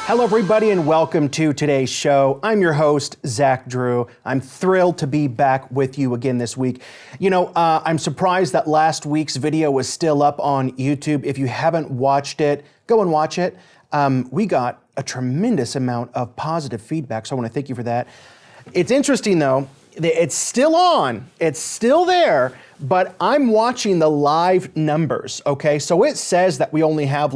Hello, everybody, and welcome to today's show. I'm your host, Zach Drew. I'm thrilled to be back with you again this week. You know, I'm surprised that last week's video was still up on YouTube. If you haven't watched it, go and watch it. We got a tremendous amount of positive feedback, so I want to thank you for that. It's interesting, though. It's still on. It's still there, but I'm watching the live numbers, okay? So it says that we only have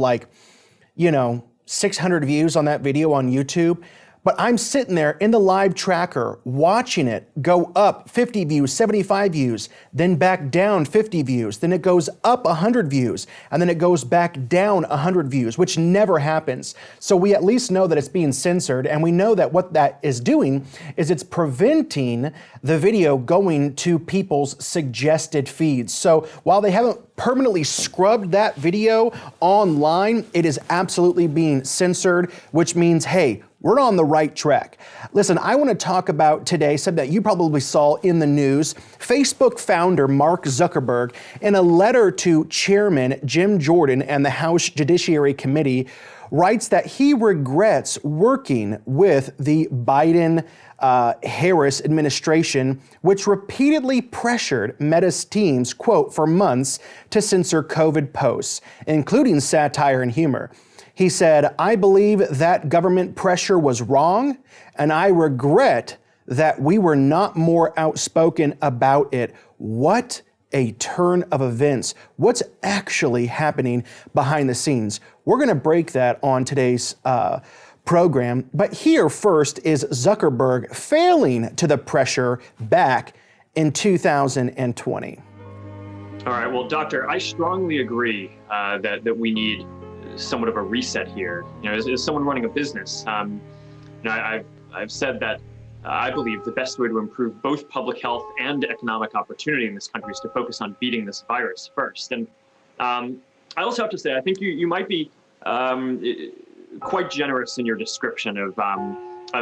600 views on that video on YouTube, but I'm sitting there in the live tracker watching it go up 50 views, 75 views, then back down 50 views, then it goes up 100 views, and then it goes back down 100 views, which never happens. So we at least know that it's being censored, and we know that what that is doing is it's preventing the video going to people's suggested feeds. So while they haven't permanently scrubbed that video online, it is absolutely being censored, which means, hey, we're on the right track. Listen, I want to talk about today something that you probably saw in the news. Facebook founder Mark Zuckerberg, in a letter to Chairman Jim Jordan and the House Judiciary Committee, writes that he regrets working with the Biden-Harris administration, which repeatedly pressured Meta's teams, quote, for months to censor COVID posts, including satire and humor. He said, "I believe that government pressure was wrong, and I regret that we were not more outspoken about it." What a turn of events. What's actually happening behind the scenes? We're going to break that on today's program. But here first is Zuckerberg failing to the pressure back in 2020. All right. Well, Doctor, I strongly agree that we need somewhat of a reset here. You know, as someone running a business, I've said that I believe the best way to improve both public health and economic opportunity in this country is to focus on beating this virus first. And I also have to say, I think you might be quite generous in your description of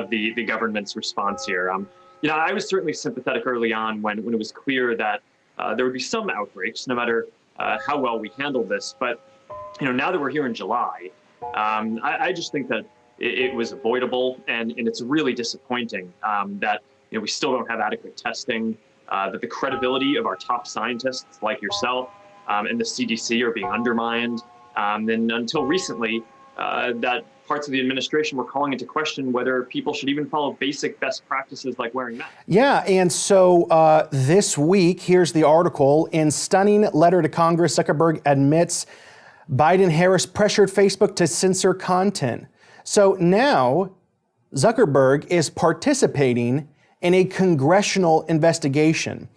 the government's response here. I was certainly sympathetic early on when it was clear that there would be some outbreaks, no matter how well we handled this. But now that we're here in July, I just think that it was avoidable, and it's really disappointing that we still don't have adequate testing, that the credibility of our top scientists like yourself and the CDC are being undermined, and until recently, that parts of the administration were calling into question whether people should even follow basic best practices like wearing masks. Yeah, and so this week, here's the article. In stunning letter to Congress, Zuckerberg admits Biden-Harris pressured Facebook to censor content. So now Zuckerberg is participating in a congressional investigation.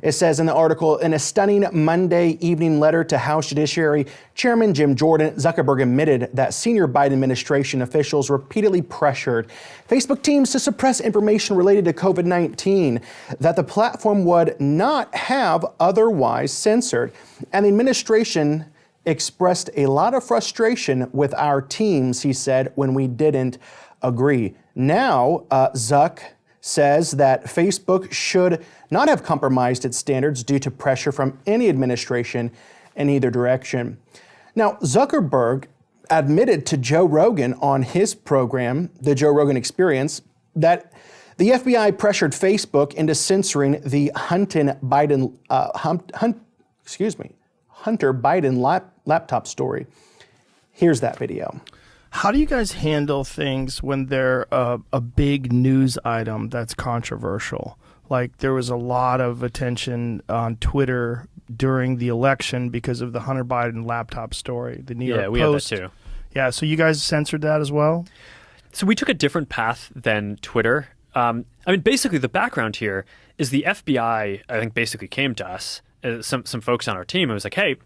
It says in the article, in a stunning Monday evening letter to House Judiciary Chairman Jim Jordan, Zuckerberg admitted that senior Biden administration officials repeatedly pressured Facebook teams to suppress information related to COVID-19 that the platform would not have otherwise censored. And the administration expressed a lot of frustration with our teams, he said, when we didn't agree. Now, Zuck says that Facebook should not have compromised its standards due to pressure from any administration in either direction. Now, Zuckerberg admitted to Joe Rogan on his program, The Joe Rogan Experience, that the FBI pressured Facebook into censoring the Hunter Biden laptop story. Here's that video. How do you guys handle things when they're a big news item that's controversial? Like there was a lot of attention on Twitter during the election because of the Hunter Biden laptop story. The New York Post. Had that too. Yeah, so you guys censored that as well? So we took a different path than Twitter. Basically the background here is the FBI, I think, basically came to us, some folks on our team, and was like, hey,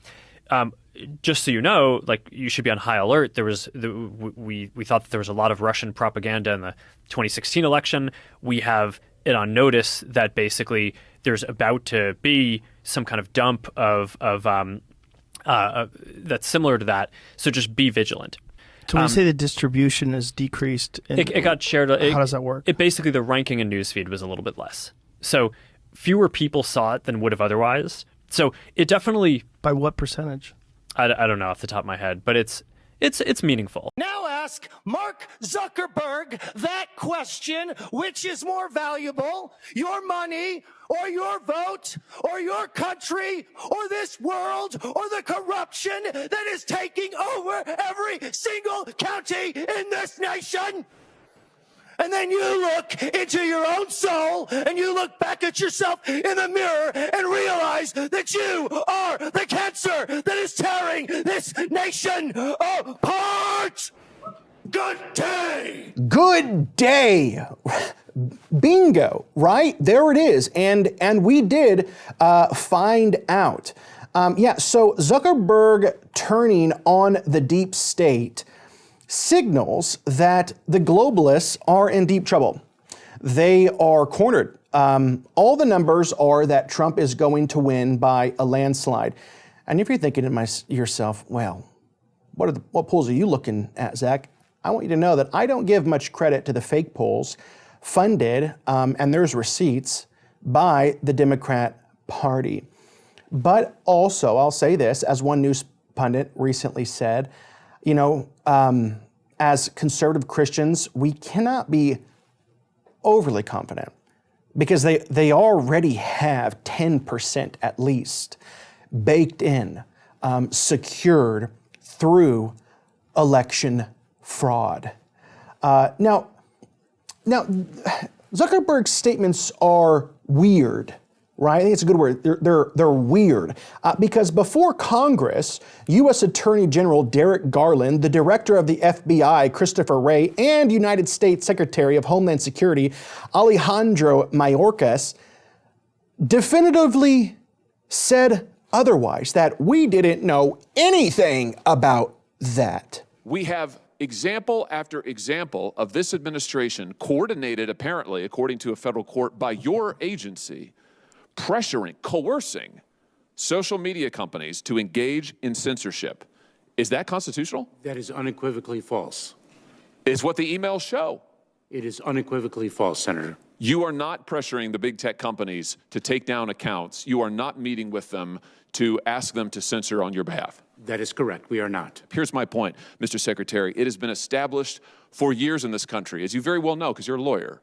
just so you know, like you should be on high alert. We thought that there was a lot of Russian propaganda in the 2016 election. We have it on notice that basically there's about to be some kind of dump of that's similar to that. So just be vigilant. So when you say the distribution is decreased, it got shared. How does that work? It basically, the ranking in newsfeed was a little bit less. So fewer people saw it than would have otherwise. So it definitely. By what percentage? I don't know off the top of my head, but it's meaningful. Now ask Mark Zuckerberg that question: which is more valuable, your money or your vote or your country or this world or the corruption that is taking over every single county in this nation? And then you look into your own soul and you look back at yourself in the mirror and realize that you are the cancer that is tearing this nation apart. Good day. Good day. Bingo, right? There it is. And we did find out. So Zuckerberg turning on the deep state signals that the globalists are in deep trouble. They are cornered. All the numbers are that Trump is going to win by a landslide. And if you're thinking to yourself, well, what polls are you looking at, Zach? I want you to know that I don't give much credit to the fake polls funded, and there's receipts, by the Democrat Party. But also, I'll say this, as one news pundit recently said, as conservative Christians, we cannot be overly confident because they already have 10% at least baked in, secured through election fraud. Now, Zuckerberg's statements are weird. Right? I think it's a good word. They're weird because before Congress, U.S. Attorney General Derek Garland, the director of the FBI, Christopher Wray, and United States Secretary of Homeland Security, Alejandro Mayorkas, definitively said otherwise, that we didn't know anything about that. We have example after example of this administration coordinated, apparently, according to a federal court, by your agency, pressuring, coercing social media companies to engage in censorship. Is that constitutional? That is unequivocally false. Is what the emails show. It is unequivocally false, Senator. You are not pressuring the big tech companies to take down accounts. You are not meeting with them to ask them to censor on your behalf. That is correct. We are not. Here's my point, Mr. Secretary. It has been established for years in this country, as you very well know because you're a lawyer,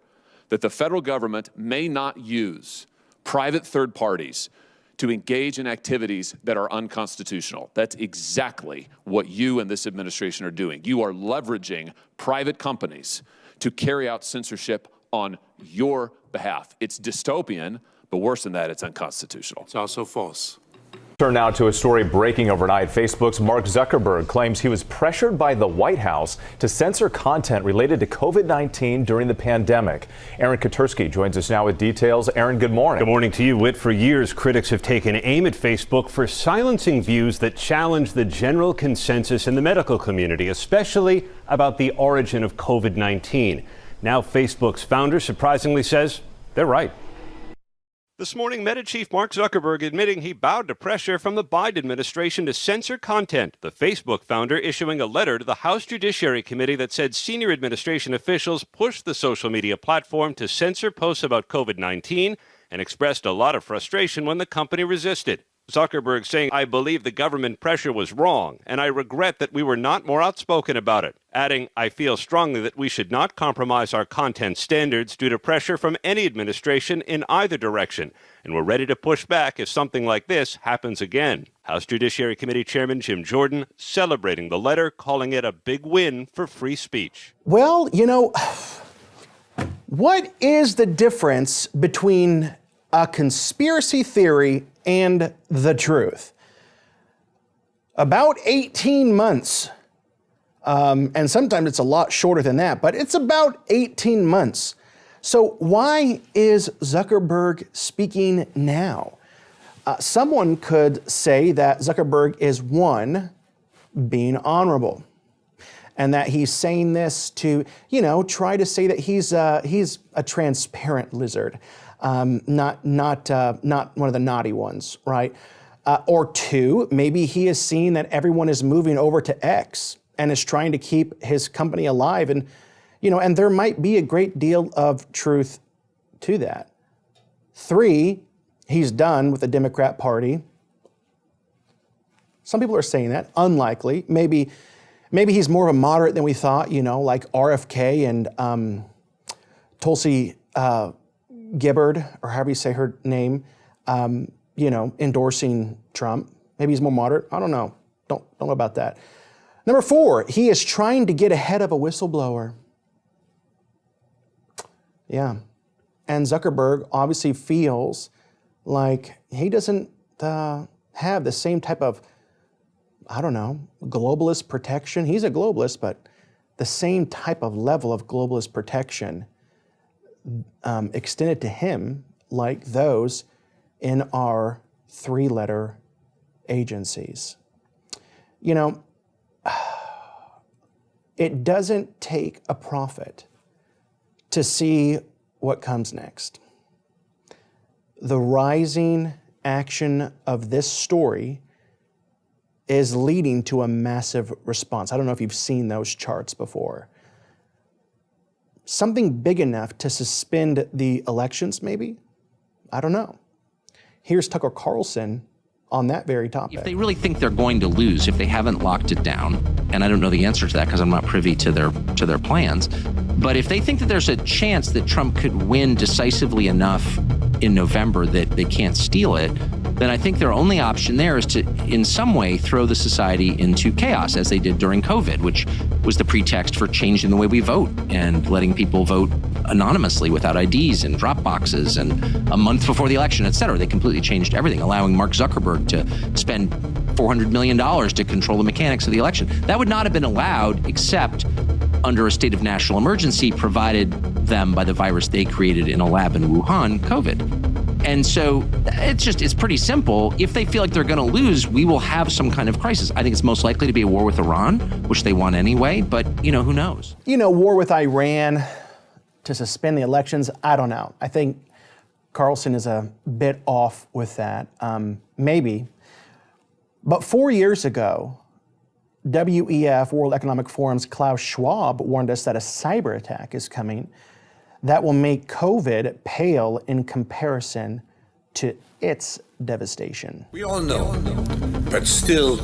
that the federal government may not use private third parties to engage in activities that are unconstitutional. That's exactly what you and this administration are doing. You are leveraging private companies to carry out censorship on your behalf. It's dystopian, but worse than that, it's unconstitutional. It's also false. Turn now to a story breaking overnight. Facebook's Mark Zuckerberg claims he was pressured by the White House to censor content related to COVID-19 during the pandemic. Aaron Katursky joins us now with details. Aaron, good morning. Good morning to you, Whit. For years, critics have taken aim at Facebook for silencing views that challenge the general consensus in the medical community, especially about the origin of COVID-19. Now, Facebook's founder surprisingly says they're right. This morning, Meta chief Mark Zuckerberg admitting he bowed to pressure from the Biden administration to censor content. The Facebook founder issuing a letter to the House Judiciary Committee that said senior administration officials pushed the social media platform to censor posts about COVID-19 and expressed a lot of frustration when the company resisted. Zuckerberg saying, "I believe the government pressure was wrong, and I regret that we were not more outspoken about it." Adding, "I feel strongly that we should not compromise our content standards due to pressure from any administration in either direction, and we're ready to push back if something like this happens again." House Judiciary Committee Chairman Jim Jordan celebrating the letter, calling it a big win for free speech. Well, what is the difference between a conspiracy theory and the truth? About 18 months. And sometimes it's a lot shorter than that, but it's about 18 months. So why is Zuckerberg speaking now? Someone could say that Zuckerberg is, one, being honorable, and that he's saying this to, try to say that he's a transparent lizard, not one of the naughty ones, right? Or two, maybe he is seeing that everyone is moving over to X and is trying to keep his company alive, and and there might be a great deal of truth to that. Three, he's done with the Democrat Party. Some people are saying that, unlikely. Maybe Maybe he's more of a moderate than we thought, you know, like RFK and Tulsi Gibbard, or however you say her name, you know, endorsing Trump. Maybe he's more moderate. I don't know. Don't know about that. Number 4, he is trying to get ahead of a whistleblower. Yeah. And Zuckerberg obviously feels like he doesn't have the same type of, I don't know, globalist protection. He's a globalist, but the same type of level of globalist protection extended to him like those in our 3-letter agencies. You know, it doesn't take a prophet to see what comes next. The rising action of this story is leading to a massive response. I don't know if you've seen those charts before. Something big enough to suspend the elections, maybe? I don't know. Here's Tucker Carlson on that very topic. If they really think they're going to lose, if they haven't locked it down, and I don't know the answer to that because I'm not privy to their plans, but if they think that there's a chance that Trump could win decisively enough in November that they can't steal it, then I think their only option there is to, in some way, throw the society into chaos, as they did during COVID, which was the pretext for changing the way we vote and letting people vote anonymously without IDs and drop boxes, and a month before the election, et cetera. They completely changed everything, allowing Mark Zuckerberg to spend $400 million to control the mechanics of the election. That would not have been allowed except under a state of national emergency provided them by the virus they created in a lab in Wuhan, COVID. And so it's pretty simple. If they feel like they're going to lose, we will have some kind of crisis. I think it's most likely to be a war with Iran, which they want anyway, but, you know, who knows? You know, war with Iran to suspend the elections, I don't know. I think Carlson is a bit off with that, maybe. But 4 years ago, WEF, World Economic Forum's Klaus Schwab, warned us that a cyber attack is coming that will make COVID pale in comparison to its devastation. We all know, but still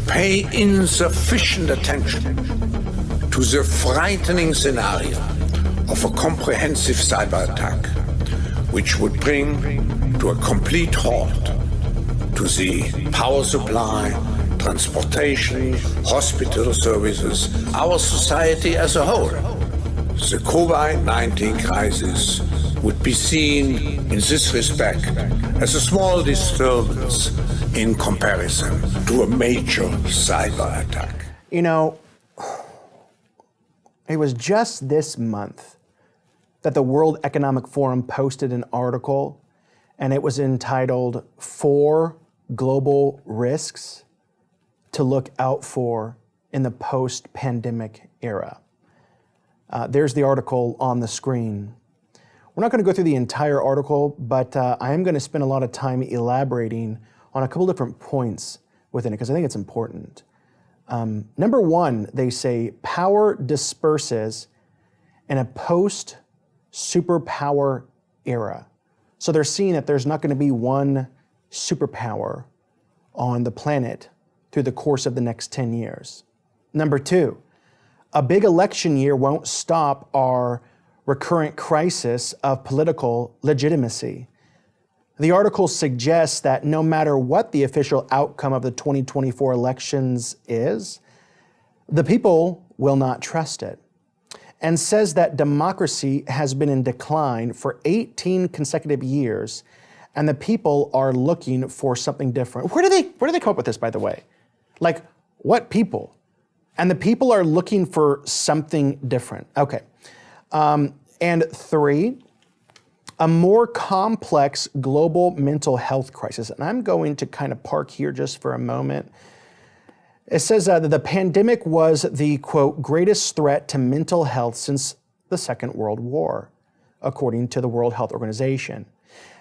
pay insufficient attention to the frightening scenario of a comprehensive cyber attack, which would bring to a complete halt to the power supply, transportation, hospital services, our society as a whole. The COVID-19 crisis would be seen in this respect as a small disturbance in comparison to a major cyber attack. You know, it was just this month that the World Economic Forum posted an article, and it was entitled 4 Global Risks to Look Out For in the Post-Pandemic Era. There's the article on the screen. We're not going to go through the entire article, but I am going to spend a lot of time elaborating on a couple different points within it, because I think it's important. Number 1, they say power disperses in a post-superpower era. So they're seeing that there's not going to be one superpower on the planet through the course of the next 10 years. Number 2, a big election year won't stop our recurrent crisis of political legitimacy. The article suggests that no matter what the official outcome of the 2024 elections is, the people will not trust it, and says that democracy has been in decline for 18 consecutive years, and the people are looking for something different. Where do they come up with this, by the way? Like, what people? And the people are looking for something different. Okay. And 3, a more complex global mental health crisis. And I'm going to kind of park here just for a moment. It says that the pandemic was the, quote, greatest threat to mental health since the Second World War, according to the World Health Organization.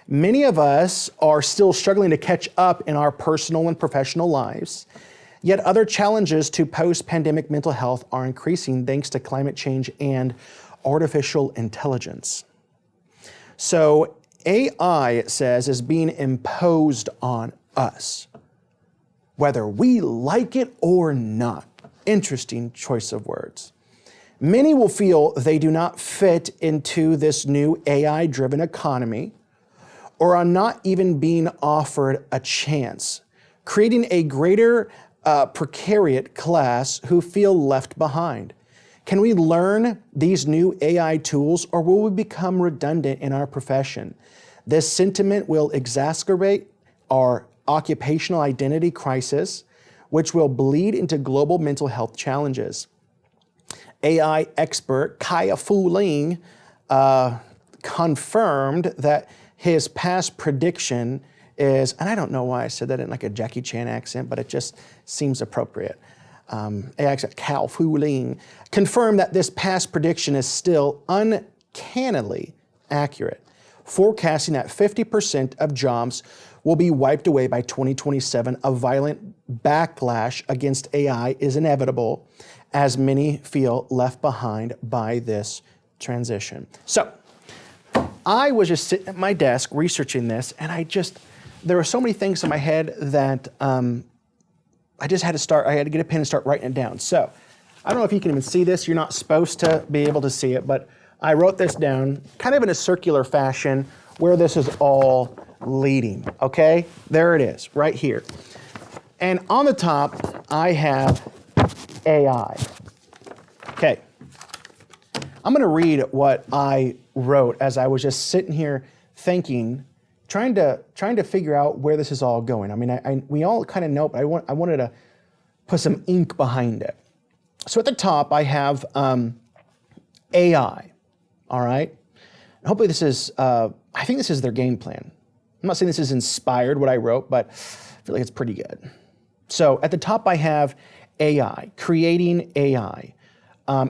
Many of us are still struggling to catch up in our personal and professional lives. Yet other challenges to post-pandemic mental health are increasing thanks to climate change and artificial intelligence. So AI, it says, is being imposed on us, whether we like it or not. Interesting choice of words. Many will feel they do not fit into this new AI-driven economy or are not even being offered a chance, creating a greater precariat class who feel left behind. Can we learn these new AI tools or will we become redundant in our profession? This sentiment will exacerbate our occupational identity crisis, which will bleed into global mental health challenges. AI expert Kaya Fu Ling confirmed that his past prediction is, and I don't know why I said that in like a Jackie Chan accent, but it just seems appropriate. AI expert Kaya Fu Ling confirmed that this past prediction is still uncannily accurate, forecasting that 50% of jobs will be wiped away by 2027. A violent backlash against AI is inevitable as many feel left behind by this transition. So I was just sitting at my desk researching this, and there were so many things in my head that I just had to get a pen and start writing it down. So I don't know if you can even see this. You're not supposed to be able to see it, but I wrote this down kind of in a circular fashion where this is all leading, okay? There it is, right here. And on the top, I have AI. Okay. I'm gonna read what I wrote as I was just sitting here thinking, trying to figure out where this is all going. I mean, we all kind of know, but I wanted to put some ink behind it. So at the top, I have AI, all right? And hopefully this is, I think this is their game plan. I'm not saying this is inspired what I wrote, but I feel like it's pretty good. So at the top I have AI, creating AI.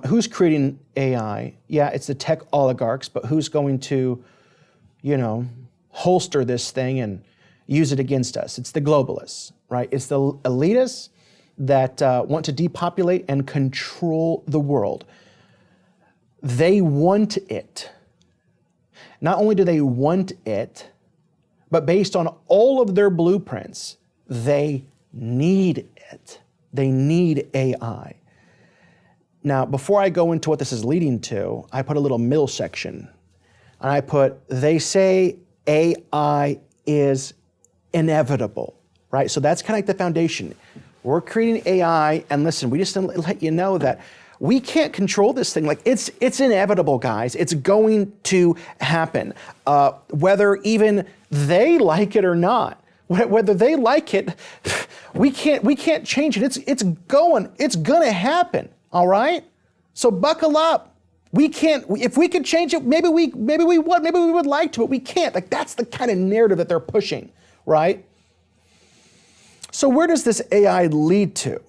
Who's creating AI? Yeah, it's the tech oligarchs, but who's going to, holster this thing and use it against us? It's the globalists, right? It's the elitists that want to depopulate and control the world. They want it. Not only do they want it, but based on all of their blueprints, they need it. They need AI. Now, before I go into what this is leading to, I put a little middle section. And I put, they say AI is inevitable, right? So that's kind of like the foundation. We're creating AI, and listen, we just let you know that we can't control this thing. Like it's inevitable, guys. It's going to happen, whether even they like it or not. Whether they like it, we can't change it. It's gonna happen. All right. So buckle up. We can't. If we could change it, maybe we would like to, but we can't. Like that's the kind of narrative that they're pushing, right? So where does this AI lead to?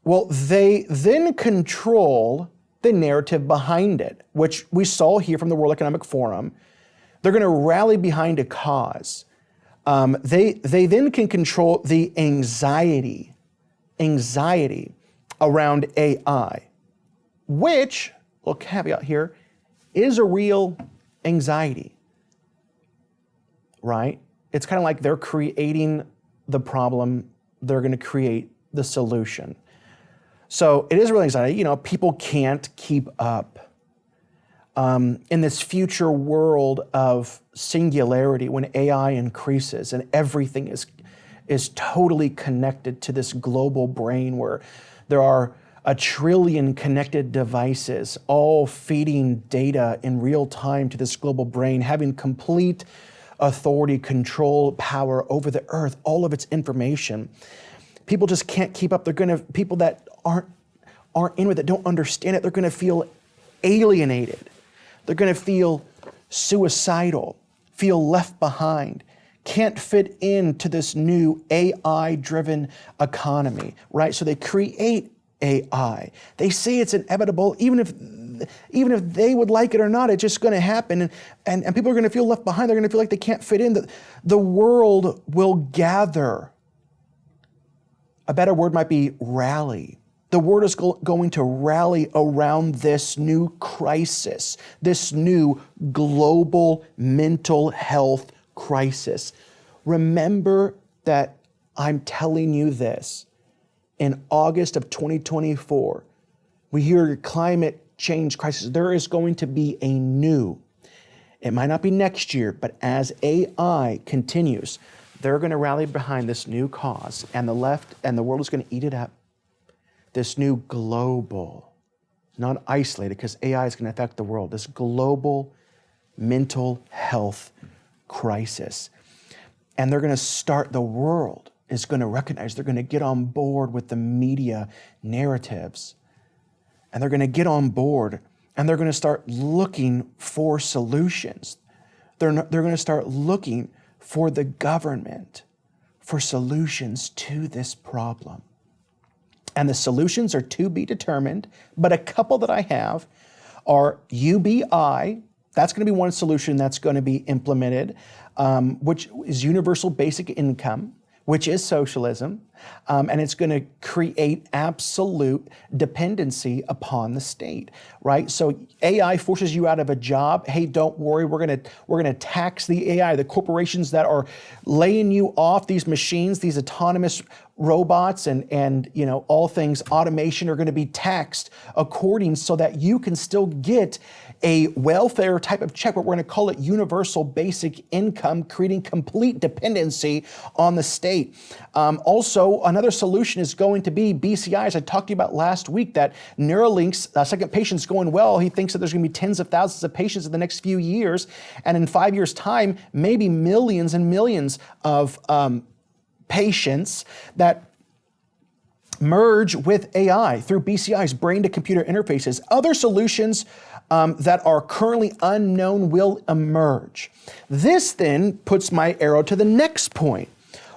Well, they then control the narrative behind it, which we saw here from the World Economic Forum. They're going to rally behind a cause. They then can control the anxiety around AI, which, little caveat here, is a real anxiety, right? It's kind of like they're creating the problem, they're going to create the solution. So it is real anxiety. People can't keep up. In this future world of singularity, when AI increases and everything is totally connected to this global brain where there are 1 trillion connected devices all feeding data in real time to this global brain, having complete authority, control, power over the earth, all of its information. People just can't keep up. People that aren't in with it, don't understand it, they're gonna feel alienated. They're gonna feel suicidal, feel left behind, can't fit into this new AI-driven economy, right? So they create AI. They say it's inevitable, even if they would like it or not, it's just gonna happen. And people are gonna feel left behind. They're gonna feel like they can't fit in. The world will gather. A better word might be rally. The world is going to rally around this new crisis, this new global mental health crisis. Remember that I'm telling you this. in August of 2024, we hear climate change crisis. There is going to be a new, it might not be next year, but as AI continues, they're going to rally behind this new cause, and the left and the world is going to eat it up. This new global, not isolated, because AI is going to affect the world, this global mental health crisis. And they're going to start, the world is going to recognize, they're going to get on board with the media narratives. And they're going to get on board and they're going to start looking for solutions. They're going to start looking for the government for solutions to this problem. And the solutions are to be determined, but a couple that I have are UBI. That's going to be one solution that's going to be implemented, which is universal basic income, which is socialism, and it's going to create absolute dependency upon the state, right? So AI forces you out of a job. Hey, don't worry, we're going to tax the AI, the corporations that are laying you off, these machines, these autonomous robots, and you know, all things automation are going to be taxed according, so that you can still get a welfare type of check, but we're going to call it universal basic income, creating complete dependency on the state. Also, another solution is going to be BCIs. I talked to you about last week that Neuralink's second patient's going well. He thinks that there's going to be tens of thousands of patients in the next few years, and in 5 years' time, maybe millions and millions of patients that merge with AI through BCI's brain-to-computer interfaces. Other solutions that are currently unknown will emerge. This then puts my arrow to the next point.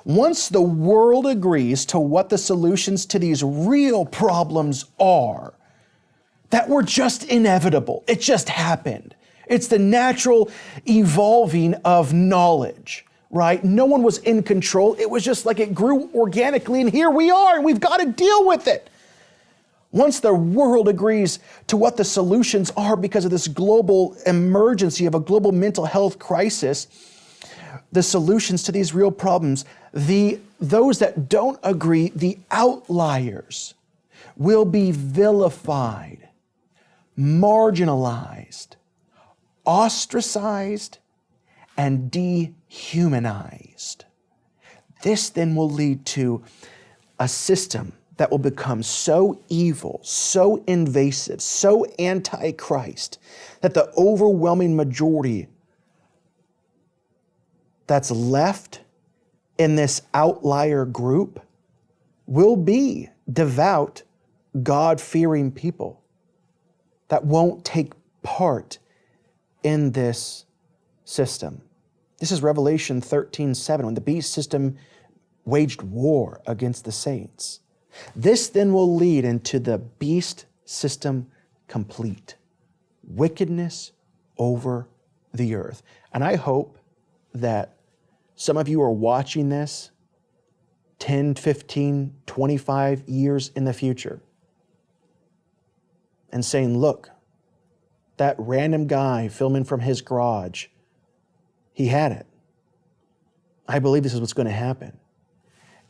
Once the world agrees to what the solutions to these real problems are, that were just inevitable, it just happened. It's the natural evolving of knowledge, right? No one was in control. It was just like it grew organically, and here we are, and we've got to deal with it. Once the world agrees to what the solutions are because of this global emergency of a global mental health crisis, the solutions to these real problems, those that don't agree, the outliers, will be vilified, marginalized, ostracized, and dehumanized. This then will lead to a system that will become so evil, so invasive, so anti-Christ, that the overwhelming majority that's left in this outlier group will be devout, God-fearing people that won't take part in this system. This is Revelation 13:7, when the beast system waged war against the saints. This then will lead into the beast system complete. Wickedness over the earth. And I hope that some of you are watching this 10, 15, 25 years in the future and saying, look, that random guy filming from his garage, he had it. I believe this is what's going to happen.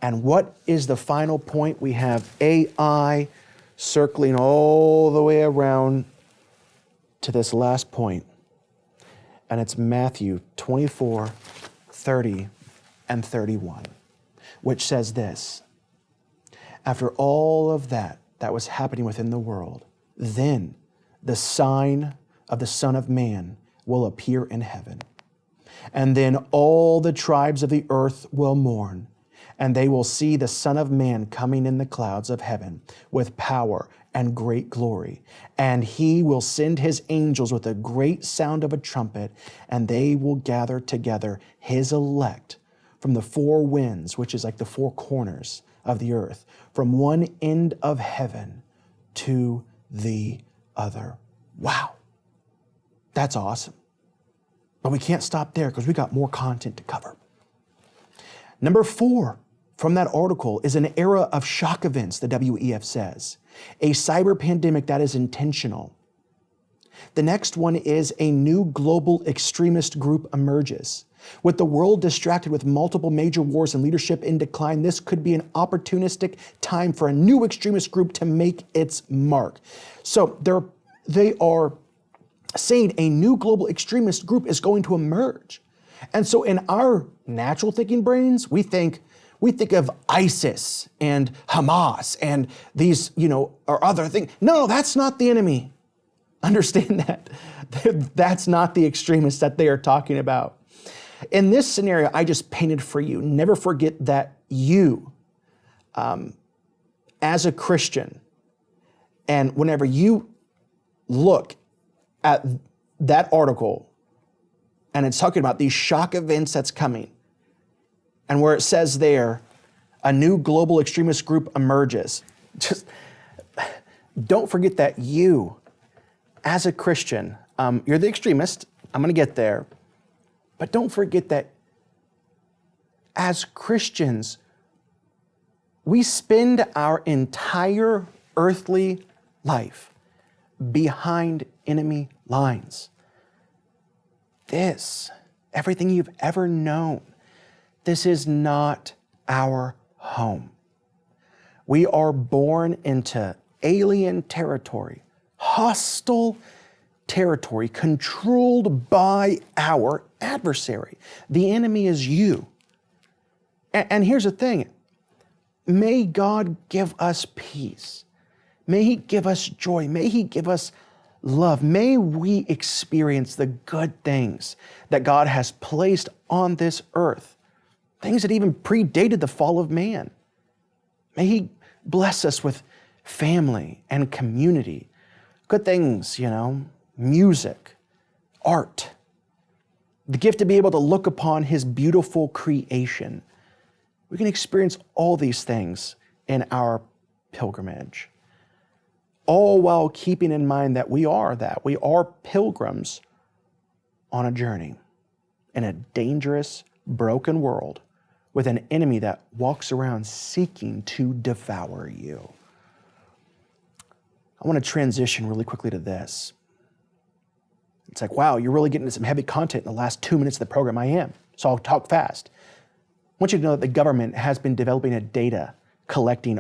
And what is the final point? We have AI circling all the way around to this last point. And it's Matthew 24, 30, and 31, which says this: after all of that was happening within the world, then the sign of the Son of Man will appear in heaven. And then all the tribes of the earth will mourn, and they will see the Son of Man coming in the clouds of heaven with power and great glory. And he will send his angels with a great sound of a trumpet, and they will gather together his elect from the four winds, which is like the four corners of the earth, from one end of heaven to the other. Wow. That's awesome. But we can't stop there because we got more content to cover. Number 4 from that article is an era of shock events, the WEF says. A cyber pandemic that is intentional. The next one is a new global extremist group emerges. With the world distracted with multiple major wars and leadership in decline, this could be an opportunistic time for a new extremist group to make its mark. So they are saying a new global extremist group is going to emerge. And so in our natural thinking brains, we think of ISIS and Hamas and these, or other things. No, that's not the enemy. Understand that. That's not the extremists that they are talking about. In this scenario I just painted for you, never forget that you, as a Christian, and whenever you look at that article and it's talking about these shock events that's coming, and where it says there, a new global extremist group emerges, just don't forget that you, as a Christian, you're the extremist. I'm going to get there. But don't forget that as Christians, we spend our entire earthly life behind enemy lines. Everything you've ever known, this is not our home. We are born into alien territory, hostile territory controlled by our adversary. The enemy is you. And here's the thing. May God give us peace. May He give us joy. May He give us love. May we experience the good things that God has placed on this earth, things that even predated the fall of man. May He bless us with family and community, good things, music, art, the gift to be able to look upon His beautiful creation. We can experience all these things in our pilgrimage, all while keeping in mind that we are pilgrims on a journey in a dangerous, broken world with an enemy that walks around seeking to devour you. I want to transition really quickly to this. It's like, wow, you're really getting into some heavy content in the last 2 minutes of the program. I am, so I'll talk fast. I want you to know that the government has been developing a data collecting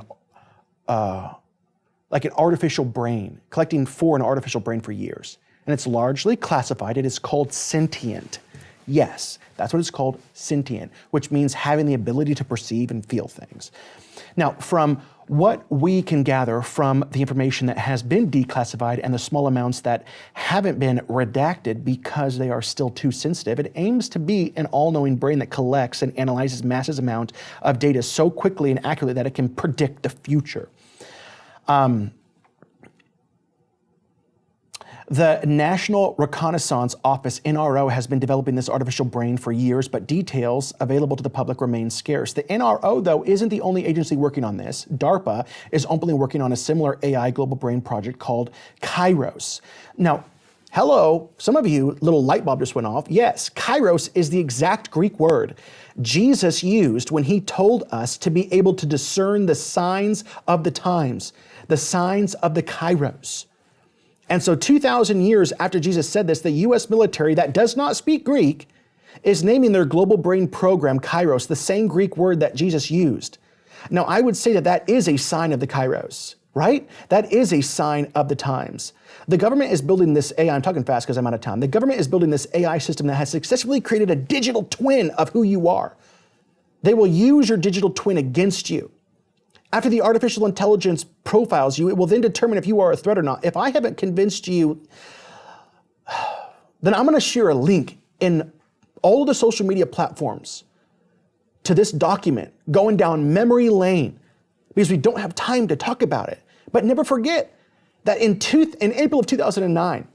like an artificial brain, collecting for an artificial brain for years. And it's largely classified. It is called sentient. Yes, that's what it's called, sentient, which means having the ability to perceive and feel things. Now, from what we can gather from the information that has been declassified and the small amounts that haven't been redacted because they are still too sensitive, it aims to be an all-knowing brain that collects and analyzes massive amount of data so quickly and accurately that it can predict the future. The National Reconnaissance Office, NRO, has been developing this artificial brain for years, but details available to the public remain scarce. The NRO, though, isn't the only agency working on this. DARPA is openly working on a similar AI global brain project called Kairos. Now, hello, some of you, little light bulb just went off. Yes, Kairos is the exact Greek word Jesus used when He told us to be able to discern the signs of the times, the signs of the Kairos. And so 2,000 years after Jesus said this, the U.S. military that does not speak Greek is naming their global brain program Kairos, the same Greek word that Jesus used. Now, I would say that that is a sign of the Kairos, right? That is a sign of the times. The government is building this AI, I'm talking fast because I'm out of time. The government is building this AI system that has successfully created a digital twin of who you are. They will use your digital twin against you. After the artificial intelligence profiles you, it will then determine if you are a threat or not. If I haven't convinced you, then I'm going to share a link in all of the social media platforms to this document going down memory lane because we don't have time to talk about it. But never forget that in April of 2009,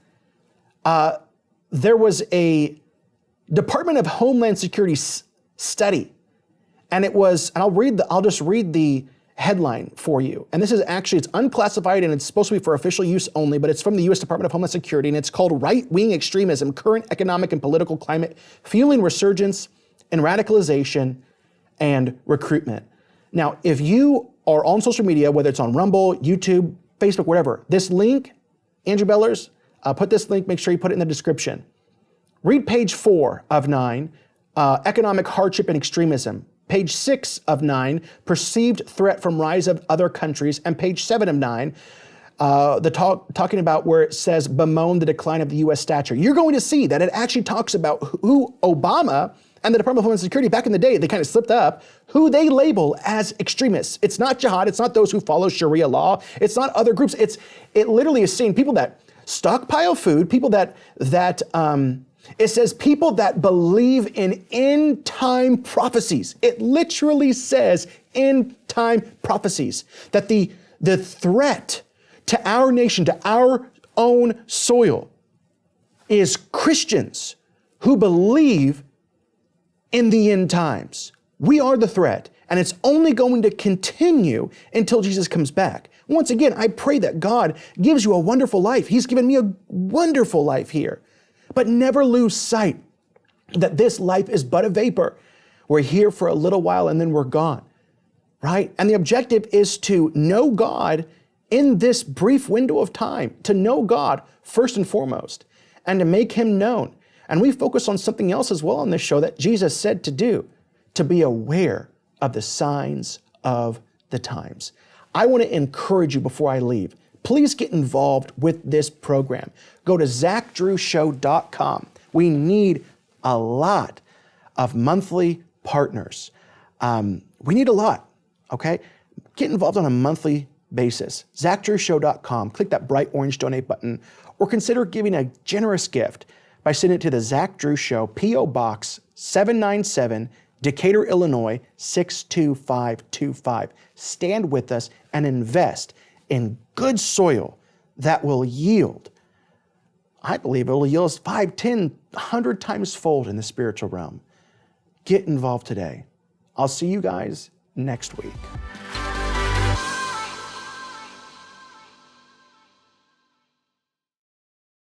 there was a Department of Homeland Security study, and it was, and I'll just read the headline for you. And this is actually, it's unclassified and it's supposed to be for official use only, but it's from the U.S. Department of Homeland Security, and it's called Right-Wing Extremism, Current Economic and Political Climate, Fueling Resurgence and Radicalization and Recruitment. Now, if you are on social media, whether it's on Rumble, YouTube, Facebook, whatever, this link, Andrew Bellers, put this link, make sure you put it in the description. Read page 4 of 9 economic hardship and extremism. Page 6 of 9, perceived threat from rise of other countries. And page 7 of 9, talking about where it says bemoan the decline of the U.S. stature. You're going to see that it actually talks about who Obama and the Department of Homeland Security back in the day, they kind of slipped up, who they label as extremists. It's not jihad. It's not those who follow Sharia law. It's not other groups. It literally is saying people that stockpile food, people it says people that believe in end time prophecies. It literally says end time prophecies, that the threat to our nation, to our own soil, is Christians who believe in the end times. We are the threat, and it's only going to continue until Jesus comes back. Once again, I pray that God gives you a wonderful life. He's given me a wonderful life here. But never lose sight that this life is but a vapor. We're here for a little while and then we're gone, right? And the objective is to know God in this brief window of time, to know God first and foremost, and to make him known. And we focus on something else as well on this show that Jesus said to do, to be aware of the signs of the times. I want to encourage you before I leave, please get involved with this program. Go to ZachDrewShow.com. We need a lot of monthly partners. We need a lot, okay? Get involved on a monthly basis. ZachDrewShow.com. Click that bright orange donate button, or consider giving a generous gift by sending it to the Zach Drew Show, P.O. Box 797, Decatur, Illinois 62525. Stand with us and invest in good soil that will yield, I believe it will yield 5, 10, 100 times fold in the spiritual realm. Get involved today. I'll see you guys next week.